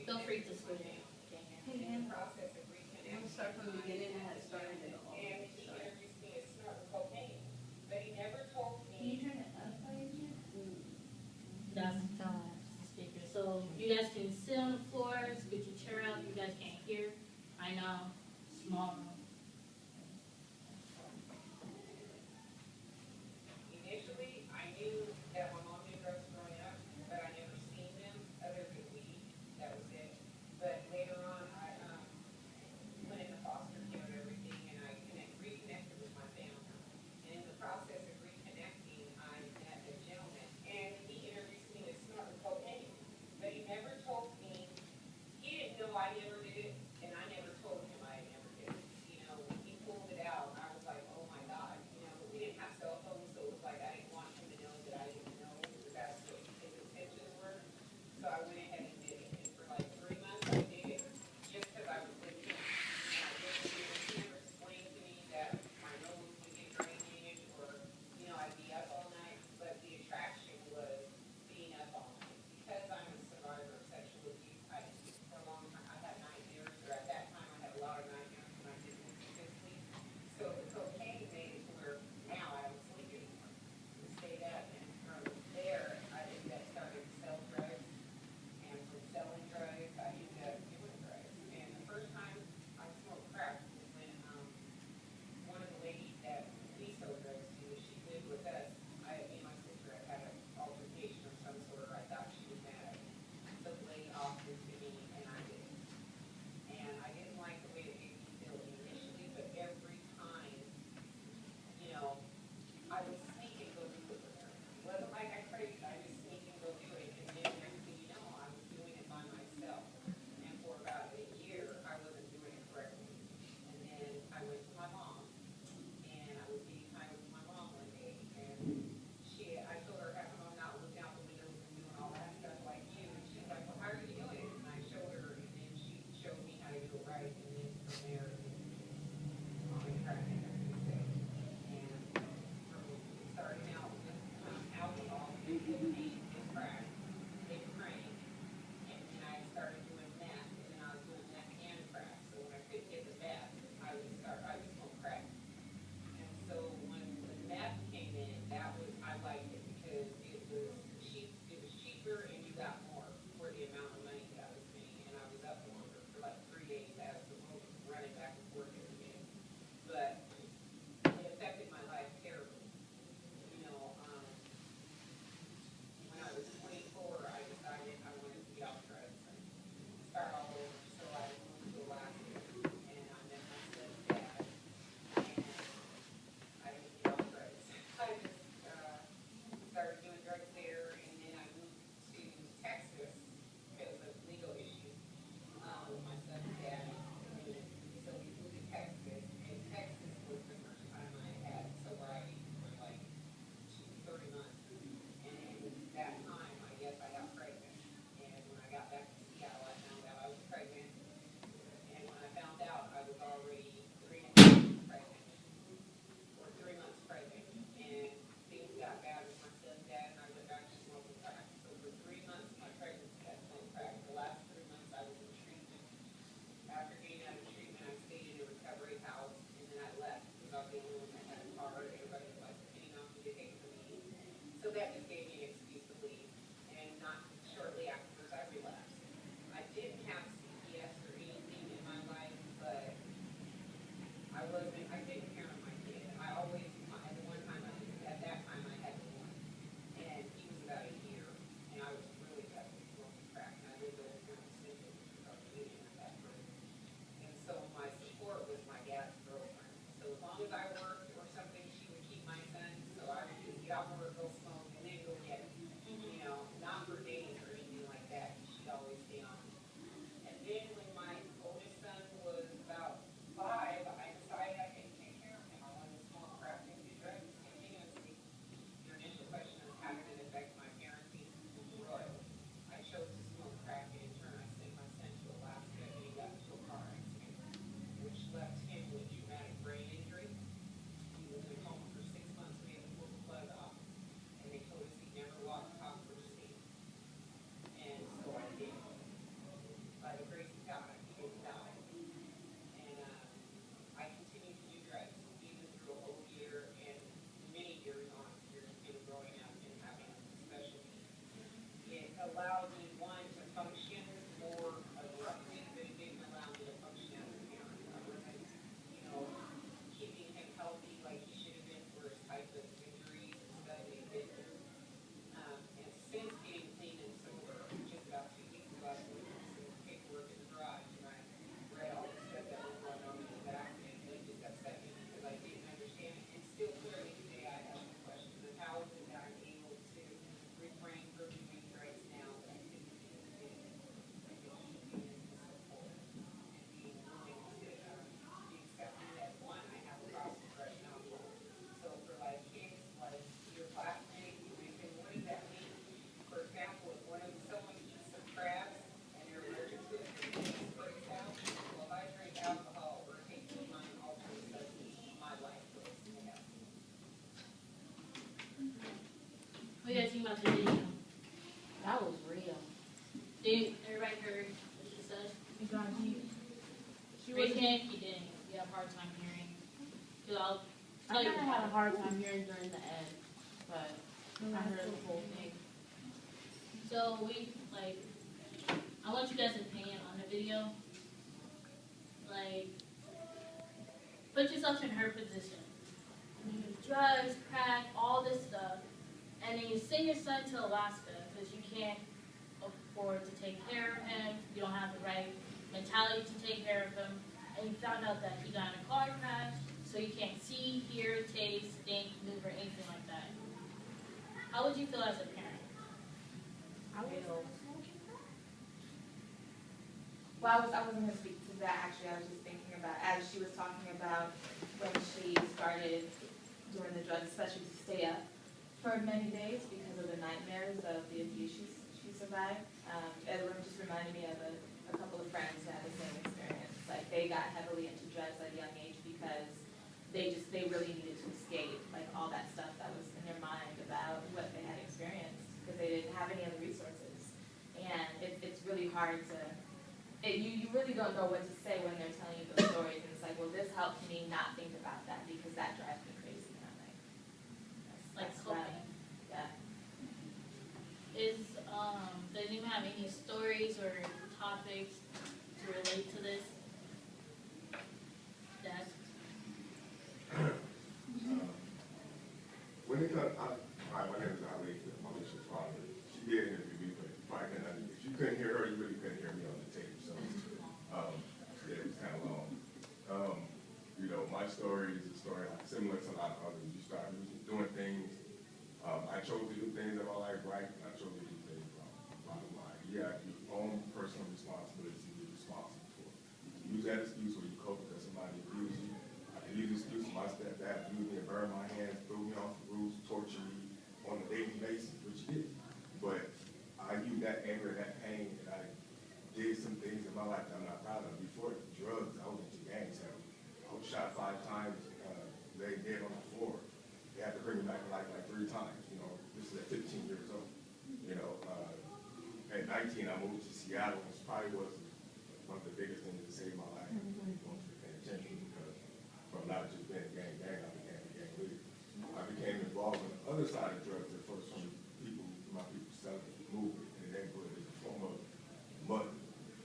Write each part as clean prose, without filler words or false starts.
Feel free to switch it. In the process of reconnecting. I'm gonna start from the beginning and have started it all. And he introduced me to snorting cocaine, but he never told Can you me. turn it up by any chance? That's the speaker. So you guys can sit on the floor, scoot your chair out. You guys can't hear. I know. Small room. Initially, I knew that my mom did drugs growing up, but I never seen them other than weed. That was it. But later on, I went into foster care and everything, and I reconnected with my family. And in the process of reconnecting, I met a gentleman, and he introduced me to snorting cocaine. But he never told me, he didn't know I never did it, and I never told him I never did it. allowed me, one, to function more abruptly, but it didn't allow me to function as a parent. I wasn't, you know, keeping him healthy like he should have been for his type of injuries and stuff that he'd been through. And since getting clean and sober, just about 2 weeks ago, I was doing some paperwork in the garage, and I read all the stuff that was going on in his accident, and it just upset me because I didn't understand it. And still clearly today, I have some questions of how is it that I'm able to refrain from doing drugs now that I couldn't do then, and to keep being the support and being willing to be accepting that, one, I have a cross depression outlook. So for like kids, like your classmates, they say, what does that mean? For example, if one of someone eats some crabs and they're allergic to it, and it breaks out, well, if I drink alcohol or take too much, all of a sudden my life goes to hell. What do you guys think about the video? That was real. Did everybody heard what she said? She Raise was. your hand if you didn't. You have a hard time hearing. Cause I'll I tell you. kind of had a hard time hearing during the end, but I heard the whole thing. So I want you guys' opinion on the video. Like, put yourself in her position. You use drugs, crack, all this stuff, and then you send your son to Alaska because you can't afford to take care of him. You don't have the right mentality to take care of him, and you found out that he got in a car crash, so you can't see, hear, taste, think, move, or anything like that. How would you feel as a parent? Well, I wasn't going to speak to that, actually. I was just thinking about, as she was talking about when she started doing the drugs, especially to stay up for many days because of the nightmares of the abuse she survived. It just reminded me of a couple of friends who had the same experience. Like, they got heavily into drugs at a young age because they really needed to escape, like, all that stuff that was in their mind about what they had experienced because they didn't have any other resources. And it's really hard to, you really don't know what to say when they're telling you those stories. And it's like, well, this helped me not think about that because that drives me crazy. And I'm like, that's Coping. Yeah. Does anyone have any stories or topics to relate to this? Yes. When it comes, hi, my name is Ali, I'm Alicia's father. She did interview me, but probably couldn't, if you couldn't hear her, you really couldn't hear me on the tape, so, yeah, it was kind of long. You know, my story is a story similar to a lot of others. You start doing things, I chose to do things in my life right, and I chose to do things wrong. Bottom line, you have your own personal responsibilities to be responsible for. You use that excuse when you cope because somebody abused you. I can use the excuse when my stepdad abused me and burned my hands, threw me off the roofs, tortured me on a daily basis, which he did. But I used that anger and that pain, and I did some things in my life that I'm not proud of. Before drugs, I was into gangs heavily. I was shot 5 times, lay dead on the floor. They had to bring me back to life like 3 times. You know, this is at 15 years old. You know, at 19, I moved to Seattle, which probably was one of the biggest things to save my life. Going to pay attention because from not just being a gang, I became a gang leader. I became involved in the other side of drugs at first from my people selling, moving, and then put it in the form of money.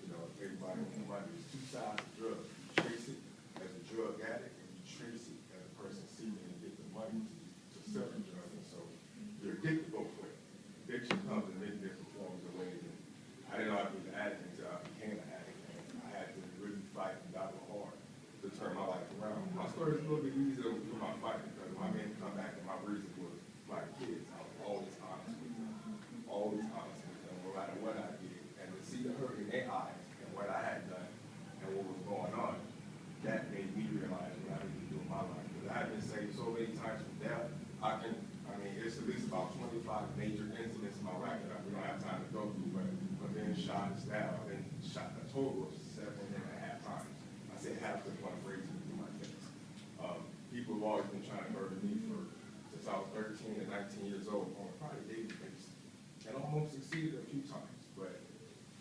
You know, everybody wants money. There's 2 sides of drugs. You trace it as a drug addict, and you trace it as a person seeking to get the money to sell the drug. And so you're addicted both ways. Addiction comes in many different forms and ways. And I didn't know I was an addict until I became an addict. And I had to really fight and battle hard to turn my life around. My story is a little bit easier with my fight because my men come back and my reason was my kids. I was always honest with them. Always honest with them, no matter what I did. And to see the hurt in their eyes and what I had done and what was going on, that made me realize what I needed to do in my life. Because I had been saved so many times from death. It's at least about 25 major incidents in my life that we don't have time to go through, but being shot and stabbed, I've been shot a total of 7.5 times. I said half the one raising me through my face. People have always been trying to murder me since I was 13 and 19 years old on a probably daily basis. And almost succeeded a few times. But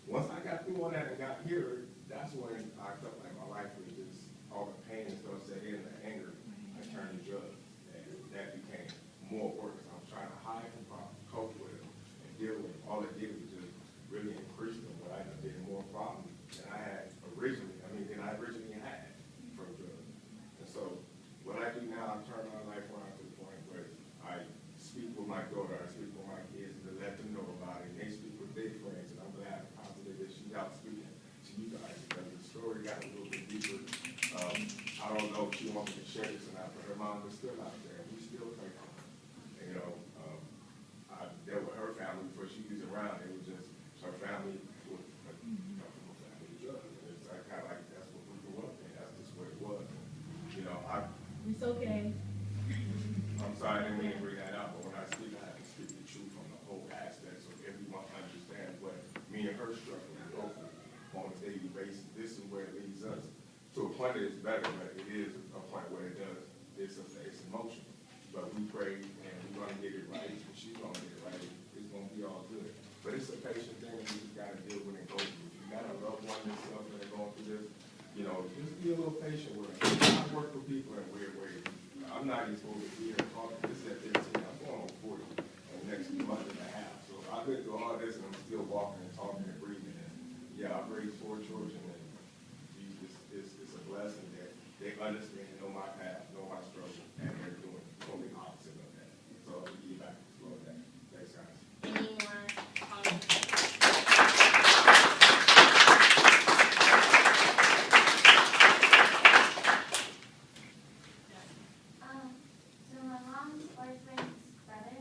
once I got through all that and got here, that's when I felt like my life was just all the pain and stuff set in, the anger, I turned to drugs. And that became more worse. I was trying to hide from problems, cope with them, and deal with them. All it did was just really increased them, but I ended up getting more problems than I had originally, than I originally had from drugs. And so, what I do now, I've turned my life around to the point where I speak with my daughter, I speak with my kids to let them know about it, and they speak with their friends, and I'm glad and positive that she's out speaking to you guys, because the story got a little bit deeper. I don't know if she wants me to share this or not, but her mom is still out there, and we still pray for her. And, I dealt with her family before she was around, it was just her family was a comfortable family drug, and it's kind of like, that's what we grew up in, that's just what it was. It's okay. I'm sorry, I didn't mean to bring that out, but when I speak, I have to speak the truth from the whole aspect, so everyone understands what me and her struggle and go through on a daily basis. This is where it leads us. To a point that it's better, but it is a point where it does, it's emotional. But we pray, and we're gonna get it right, and she's gonna get it right, it's gonna be all good. But it's a patient thing, and you just gotta deal with it and go through it. You got a loved one yourself that are going through this, just be a little patient with them. I work with people in weird ways. I'm not even supposed to be here talking, this is at 15, I'm going on 40 in the next month and a half. So I've been through all this, and I'm still walking and talking and breathing. And yeah, I've raised 4 children, and it's a blessing that they understand, know my path, know my struggle, and they're doing totally opposite of that. So I'll give you back to slow that. Thanks, guys. Any more comments? So my mom's boyfriend's brother,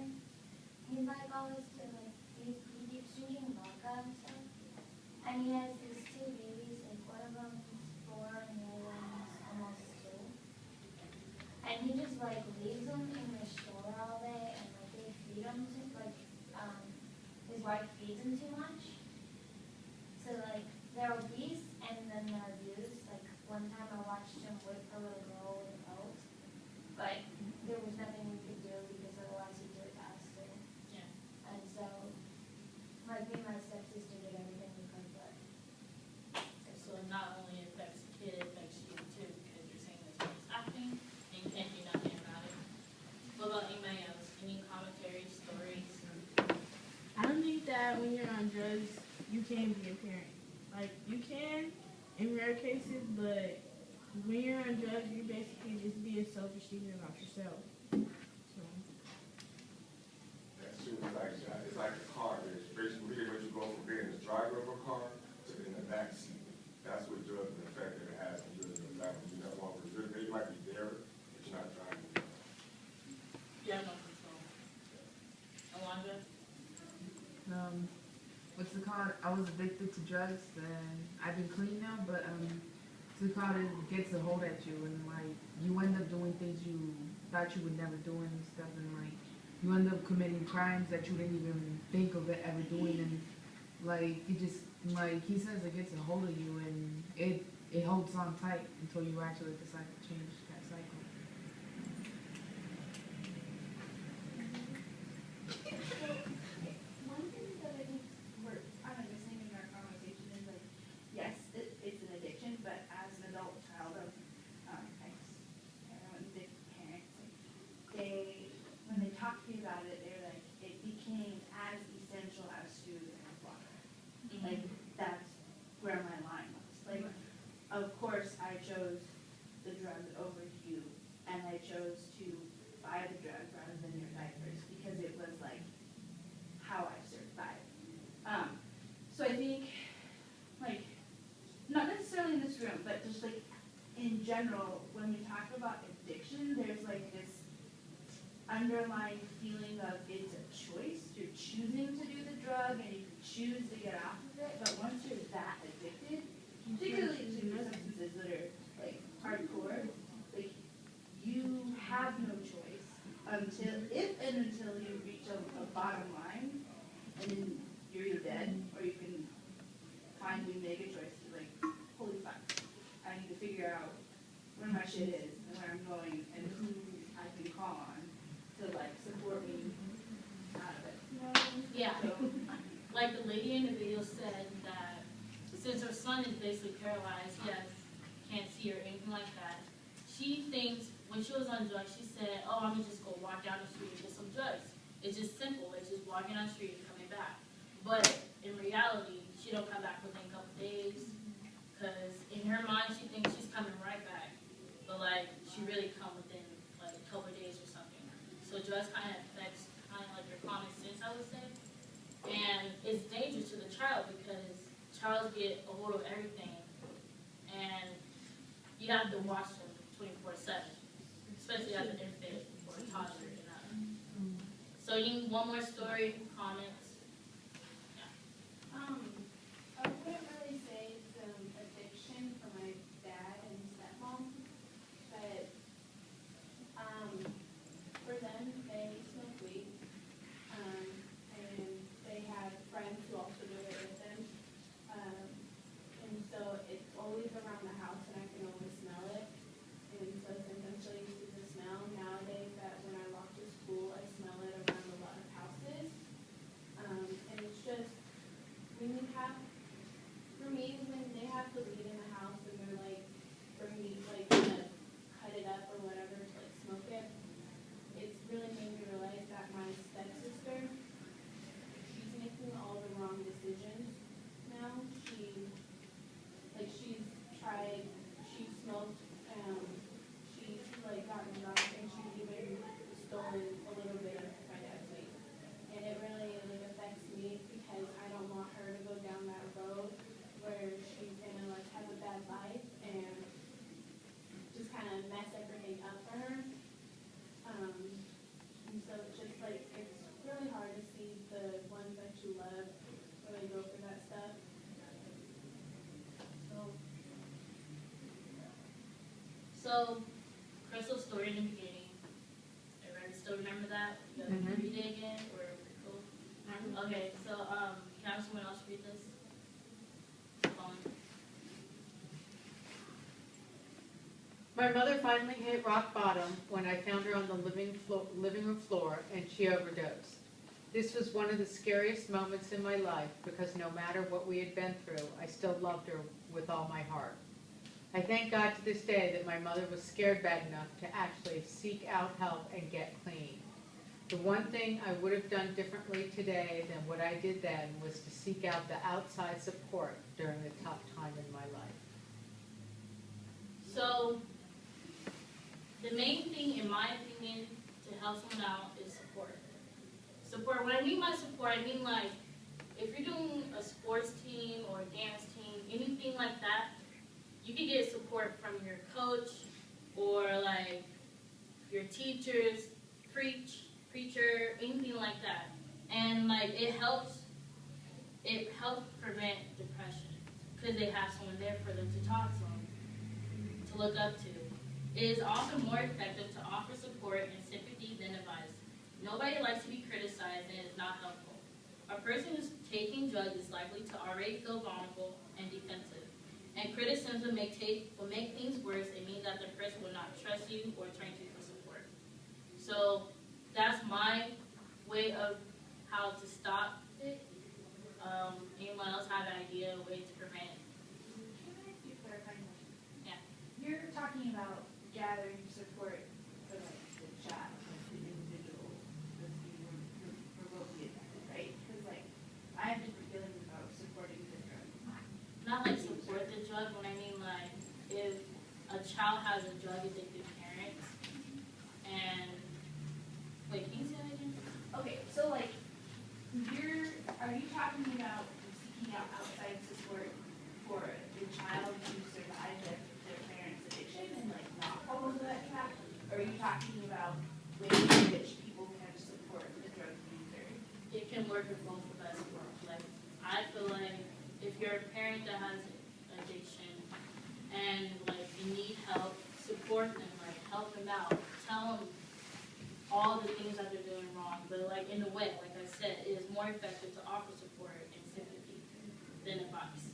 he's like always to like, he keeps drinking vodka and stuff. And he has these 2 babies, like one of them is 4 and the other one's almost 2. And he just like leaves them in the stroller all day, and like they feed him his wife feeds him too much. So like they're obese and then they're abused. Like one time I watched him whip a little girl with a belt, but there was nothing we could do because otherwise he'd do it to us too. Yeah. And so, like me and my stepsister did everything we could, but So it not only affects the kid, it affects you too, because you're saying this what's happening, and you can't do nothing about it. What about anybody else? Any commentary, stories? I don't think that when you're on drugs, you can be a parent. Like, you can in rare cases, but when you're on drugs, you're basically just being selfish thinking about yourself. So. That's true. It's like a car. It's basically when you go from being the driver of a car to in the back seat. That's what drugs and the effect that it has on you in the back. You're not walking. They might be there, but you're not driving. You have no control. Alondra? What's it called? I was addicted to drugs, and I've been clean now, but what's it called? It gets a hold at you, and like you end up doing things you thought you would never do and stuff, and like you end up committing crimes that you didn't even think of ever doing, and like it just like he says it gets a hold of you, and it holds on tight until you actually decide to change that cycle. One thing that I think we're kind of missing in our conversation is like, yes, it's an addiction, but as an adult child of ex-parents, when they talk to me about it, they're like, it became as essential as food and water. Like, that's where my line was. Like, of course, I chose the drug over you, and I chose to buy the drug rather than your diapers because it was like how I survived. So I think, like, not necessarily in this room, but just like in general, when we talk about addiction, there's like this underlying feeling of it's a choice. You're choosing to do the drug and you can choose to get off of it, but once you're that addicted, particularly to substances that are like hardcore, like you have no choice until you reach a bottom line, and then you're either dead or you can finally make a choice to like, holy fuck, I need to figure out where my shit is and where I'm going and who I can call on to like support me out of it. Yeah. So, Like the lady in the video said that since her son is basically paralyzed, yes, can't see or anything like that, she thinks when she was on drugs, she said, oh, I'm gonna just go walk down the street and get some drugs. It's just simple. It's just walking down the street and coming back. But in reality, she don't come back within a couple days. Cause in her mind, she thinks she's coming right back, but like, she really come within like a couple days or something. So drugs kind of affects kind of like your common sense, I would say. And it's dangerous to the child because child get a hold of everything, and you have to watch them 24/7, especially as an infant or a toddler. You know. So you need one more story, comments? I wouldn't really say it's addiction for my dad and stepmom, but for them, they smoke weed, and they have friends who also do it with them. And so it's always around the house and I can always smell it. And so sometimes she'll used to the smell. Nowadays that when I walk to school, I smell it around a lot of houses. And it's just, when you have, for me, when they have the weed in the house and they're like, bringing, like, gonna cut it up or whatever to like smoke it, it's really made me realize that my stepsister, she's making all the wrong decisions now. She's tried, she smoked, she's like gotten drunk and she's even stolen a little bit of my dad's weed. And it really like affects me because I don't want her to go down that road where she's gonna like have a bad life and just kind of mess everything up for her. And so it's just like, it's really hard to see the ones that you love really go through that stuff. So, Crystal's story in the beginning, everybody still remember that? You gotta read it again, or cool? Okay, so, can I have someone else read this? My mother finally hit rock bottom when I found her on the living room floor and she overdosed. This was one of the scariest moments in my life because no matter what we had been through, I still loved her with all my heart. I thank God to this day that my mother was scared bad enough to actually seek out help and get clean. The one thing I would have done differently today than what I did then was to seek out the outside support during the tough time in my life. So, the main thing, in my opinion, to help someone out is support. Support, when I mean by support, I mean like, if you're doing a sports team or a dance team, anything like that, you can get support from your coach or like your teachers, preacher, anything like that. And like it helps prevent depression because they have someone there for them to talk to them, to look up to. It is often more effective to offer support and sympathy than advice. Nobody likes to be criticized and it is not helpful. A person who's taking drugs is likely to already feel vulnerable and defensive. And criticism will make things worse. It means that the person will not trust you or turn to you for support. So that's my way of how to stop it. Anyone else have an idea, a way to prevent it? Can I ask you a clarifying question? Yeah. You're talking about gathering support for like the child, like the individual that's being remotely affected, right? Because like I have different feelings about supporting the drug. Not like support the drug, when I mean like if a child has a drug addicted parent and wait, can you say that again? Okay, so like are you talking about seeking out outside support for the child to survive their parents' addiction and like not fall into that trap? Or are you talking about ways in which people can support the drug user? It can work with both of us. Like I feel like if you're a parent that has addiction and like you need help, support them, like help them out, tell them all the things that they're doing wrong, but like in a way, like I said, it is more effective to offer support and sympathy than advice.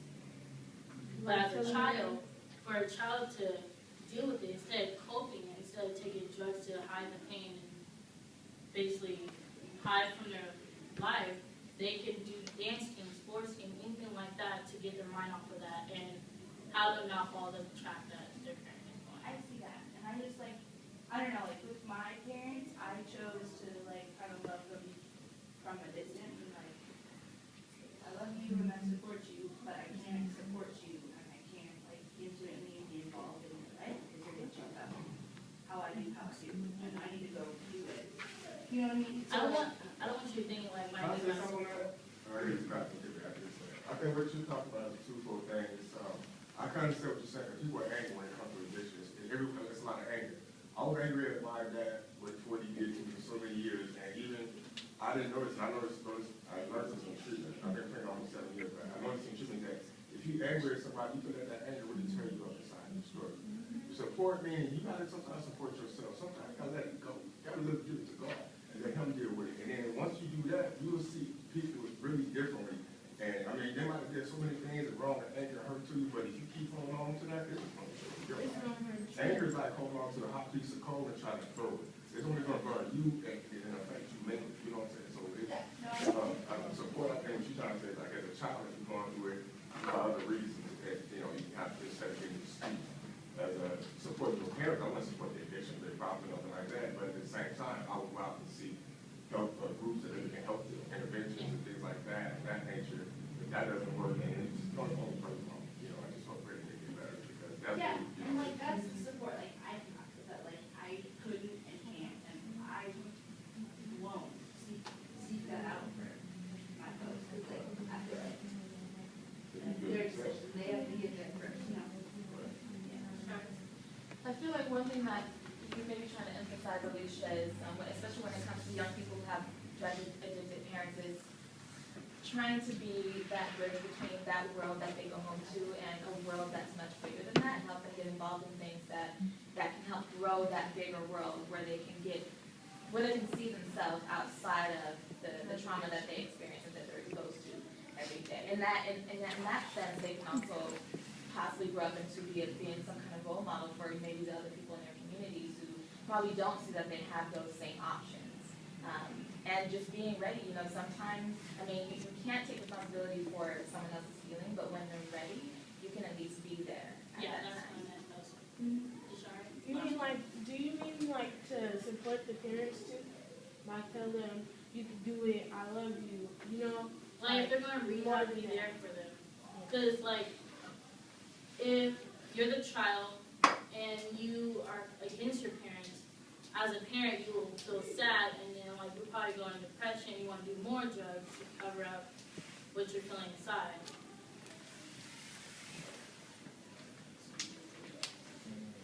But as a child, for a child to deal with it, instead of coping it, instead of taking drugs to hide the pain and basically hide from their life, they can do dance teams, sports teams, anything like that to get their mind off of that and how them not fall into the trap that their parent is going. I see that, and I just like, I don't know, like with my parents, I chose to like kind of love them from a distance and like, I love you and I support you, what I mean? I don't want you thinking like Can I my say something on that? All right, it's not gonna get back to this. I think what you're talking about is a twofold thing. It's, I kind of understand what you're saying, 'cause people are angry when it comes to addictions. Everyone, there's a lot of anger. I was angry at my dad with what he did to me for so many years, and even, I didn't notice, I noticed in some treatment. I've been praying almost 7 years, but I noticed in treatment that if you angry at somebody, you can let that anger really tear you up inside and destroy you. Support meaning you gotta sometimes support yourself. Sometimes you gotta let it go. You gotta let it give it to God and let Him deal with it. And then once you do that, you will see people really differently. And I mean, there might be so many things that wrong and anger hurt to you, but if you keep holding on to that, it's going to hurt your life. Anger is like holding on to a hot piece of coal and trying to throw it. It's only going to burn you and affect you mentally. You know what I'm saying? So it's support. I think what you're trying to say is like as a child, if you're going through it for other reasons, that you have to set it in the street. As a support your parents, I want to support the addiction, the problem, nothing like that. But at the same time, I would go out and see help groups that can help them, interventions and things like that, that nature. If that doesn't work, then it's just going to be wrong. You know, I just hope it get better because that's Yeah, Mm-hmm. and like that's the support, like I talked about, like I couldn't and can't, and I won't seek that out for my folks, cause like, I feel like that's their decision, they have to get there first, you know? I feel like one thing that you may be trying to emphasize, Alicia, is, especially when it comes to young people who have drug-addicted parents, is trying to be that bridge between that world that they go home to and a world that's much bigger than that, and help them get involved in things that can help grow that bigger world where they can see themselves outside of the trauma that they experience and that they're exposed to every day. In that sense, they can also possibly grow up into being some kind of role model for maybe the other people in their communities who probably don't see that they have those same options. And just being ready, you know, sometimes, I mean, you can't take responsibility for someone else's healing, but when they're ready, you can at least be there at Yeah, that that's time. what I meant also. You mean like, do you mean like to support the parents too? Like tell them, you can do it, I love you, you know? Like, if they're going to rehab, be there for them. Because, like, if you're the child and you are against your parents, as a parent, you will feel sad, and then, like, you'll probably go into depression, you want to do more drugs to cover up what you're feeling inside.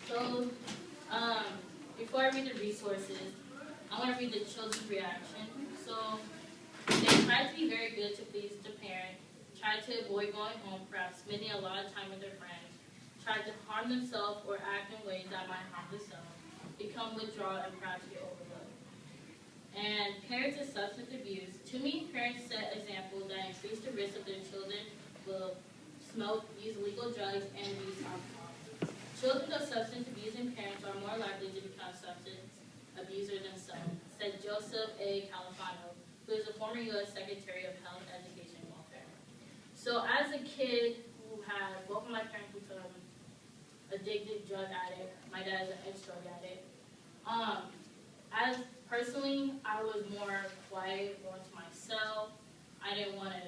So, before I read the resources, I want to read the children's reaction. So, they tried to be very good to please the parent, tried to avoid going home, perhaps spending a lot of time with their friends, tried to harm themselves or act in ways that might harm themselves, become withdrawal, and perhaps get overlooked. And parents of substance abuse, to me, parents set examples that increase the risk of their children will smoke, use illegal drugs, and abuse alcohol. Children of substance abusing parents are more likely to become substance abusers themselves, said Joseph A. Califano, who is a former U.S. Secretary of Health, Education, and Welfare. So as a kid who had both of my parents become addicted drug addict, my dad is an ex-drug addict. As personally, I was more quiet, going to myself. I didn't want to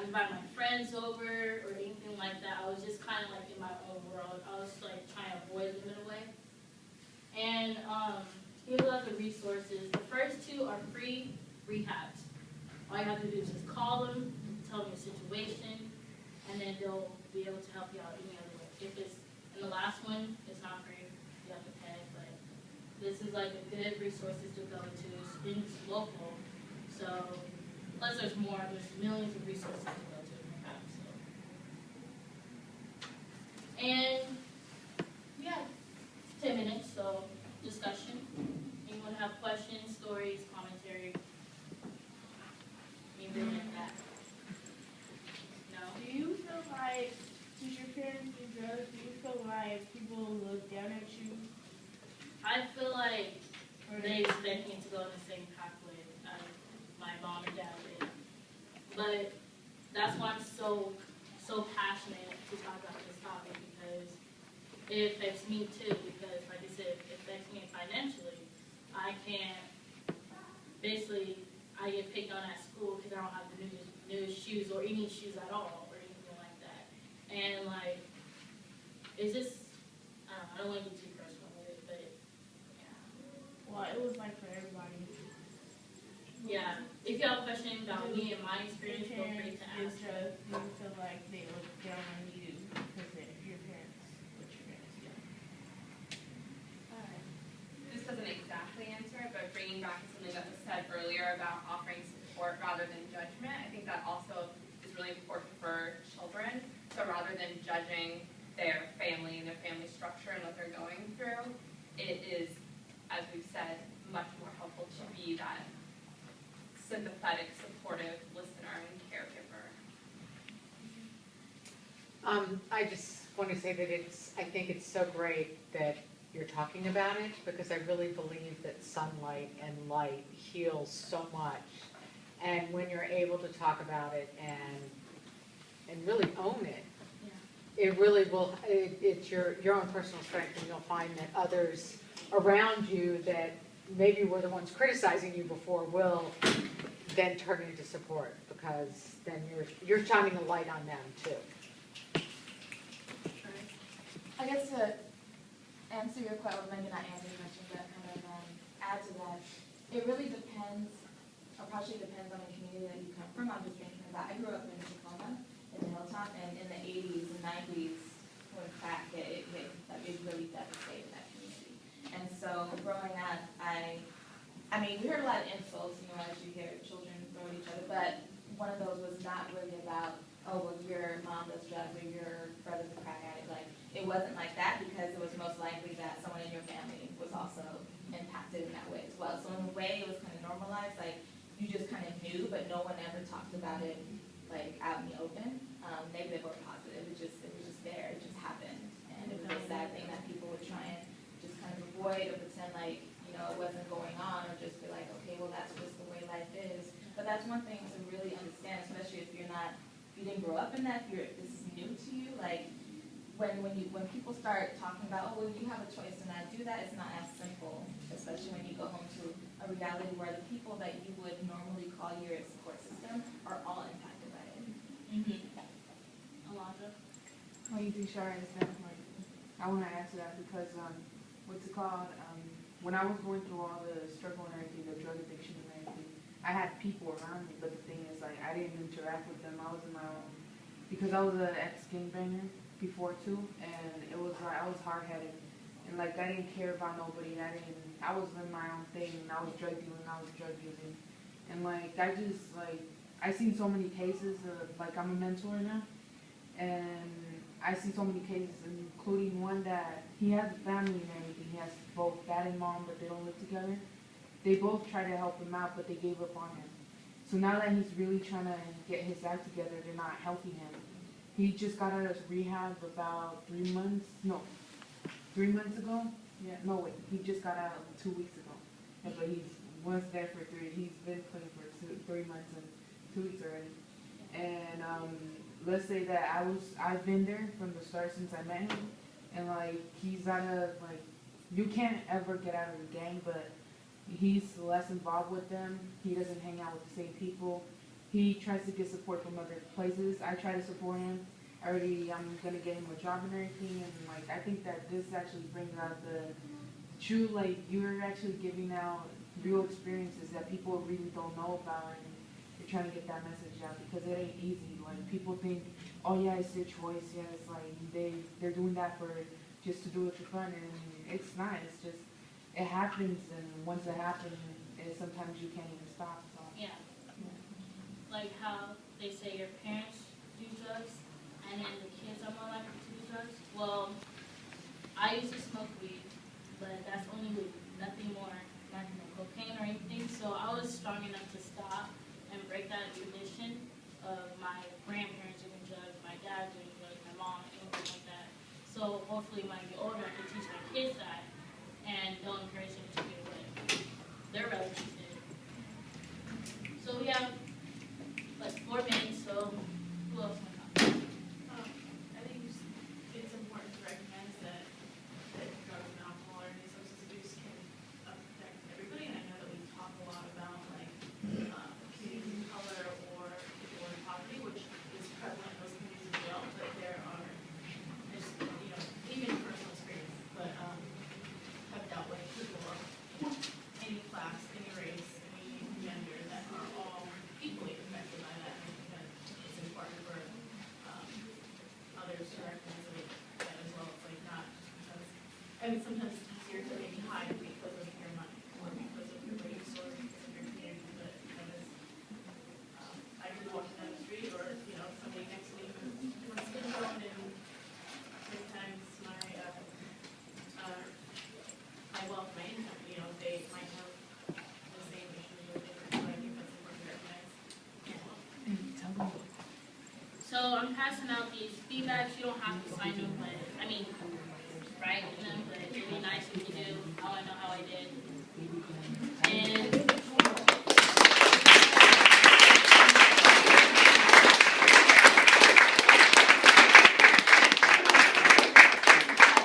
invite my friends over or anything like that. I was just kind of like in my own world. I was like trying to avoid them in a way. And here's a lot of the resources. The first two are free rehabs. All you have to do is just call them, tell them your situation, and then they'll be able to help you out any other way. If it's, and the last one, it's not free, you have to pay, but this is like a good resources to go to. It's local, so plus there's more, there's millions of resources to go to rehab, so. And we have 10 minutes, so discussion. Anyone have questions, stories, commentary? Anything like that? No? Do you feel like, since your parents do drugs, do you feel like people look down at you? I feel like they expect me to go in the same pathway as my mom and dad did. But that's why I'm so passionate to talk about this topic, because it affects me too, because like I said, it affects me financially. I can't, basically, I get picked on at school because I don't have the newest shoes or any shoes at all or anything like that. And like, it's just, I don't want to get too personal with it, but yeah. Well, it was like for everybody. Yeah, if you have questions about me and my experience, Your feel free parents to get ask. drugs, do you feel like they look down on you because they're your parents, what your parents do? This doesn't exactly answer it, but bringing back to something that was said earlier about offering support rather than judgment, I think that also is really important for children. So rather than judging their family and their family structure and what they're going through, it is, as we've said, much more helpful to be that sympathetic, supportive listener and caregiver. I just want to say that I think it's so great that you're talking about it, because I really believe that sunlight and light heals so much. And when you're able to talk about it and really own it, it really will, it's your own personal strength, and you'll find that others around you that maybe were the ones criticizing you before will then turn into support, because then you're shining a light on them too. I guess to answer your question, maybe not answer your question, but kind of add to that, it really depends, or partially depends on the community that you come from. I'm just thinking about, I grew up in Tacoma, in the Hilltop, and in the 80s and 90s, when crack hit, it really devastated that community. And so growing up, I mean, we heard a lot of insults, as you hear children throw at each other, but one of those was not really about, oh, well, your mom does drugs or your brother's a crack addict. Like, it wasn't like that, because it was most likely that someone in your family was also impacted in that way as well. So in a way, it was kind of normalized, like, you just kind of knew, but no one ever talked about it, like, out in the open, negative or positive. It was just there, it just happened. And it was a sad thing that people would try and just kind of avoid or pretend like, it wasn't going on, or just be like, okay, well, that's just the way life is. But that's one thing to really understand, especially if you didn't grow up in that, this is new to you. Like, when people start talking about, oh, well, you have a choice to not do that, it's not as simple, especially when you go home to a reality where the people that you would normally call your support system are all impacted by it. Alondra? When you do share and stuff, like, I want to answer that because, what's it called? When I was going through all the struggle and everything, the drug addiction and everything, I had people around me, but the thing is, like, I didn't interact with them. I was in my own, because I was an ex-gangbanger before too, and it was like, I was hard-headed, and like, I didn't care about nobody. I was in my own thing, and I was drug dealing, I was drug using, and like, I seen so many cases of, like, I'm a mentor now, and I see so many cases, including one that he has a family and everything. He has both dad and mom, but they don't live together. They both try to help him out, but they gave up on him. So now that he's really trying to get his act together, they're not helping him. He just got out of rehab about 3 months ago. Yeah, no wait, he just got out 2 weeks ago. Yeah, but he's there for he's been clean for 3 months and 2 weeks already. And let's say that I've been there from the start since I met him, and like, he's out of, like, you can't ever get out of the gang, but he's less involved with them. He doesn't hang out with the same people. He tries to get support from other places. I try to support him. I'm gonna get him a job and everything, and like, I think that this actually brings out the true, like, you're actually giving out real experiences that people really don't know about, and you're trying to get that message out, because it ain't easy. Like, people think, oh yeah, it's their choice. Yeah, it's like they're doing that just to do it for fun, and it's not. It's just, it happens, and once it happens, sometimes you can't even stop. So. Yeah. Like how they say your parents do drugs, and then the kids are more likely to do drugs. Well, I used to smoke weed, but that's only weed, nothing more, not cocaine or anything. So I was strong enough to stop and break that tradition of my grandparents doing drugs, my dad doing drugs, my mom, anything like that. So hopefully when I get older, I can teach my kids that and don't encourage them to get away. Their relatives did. So we have like 4 minutes, so who else want to talk? I think it's important to recognize that drugs and alcohol or any substance abuse can affect everybody, and I know that we talk a lot about, like, communities of color or people in poverty, which is prevalent in those communities as well, but there are, just, even personal experience, but have dealt with mean, sometimes it's easier to maybe hide because of your money, or because of your race, or because of your community, but because, I could walk down the street, or, you know, somebody next to me wants to go, and sometimes my wealth, my income, you know, they might have the same issues with it, so I think that's important to recognize. So I'm passing out these feedbacks, you don't have to sign them, but, I mean,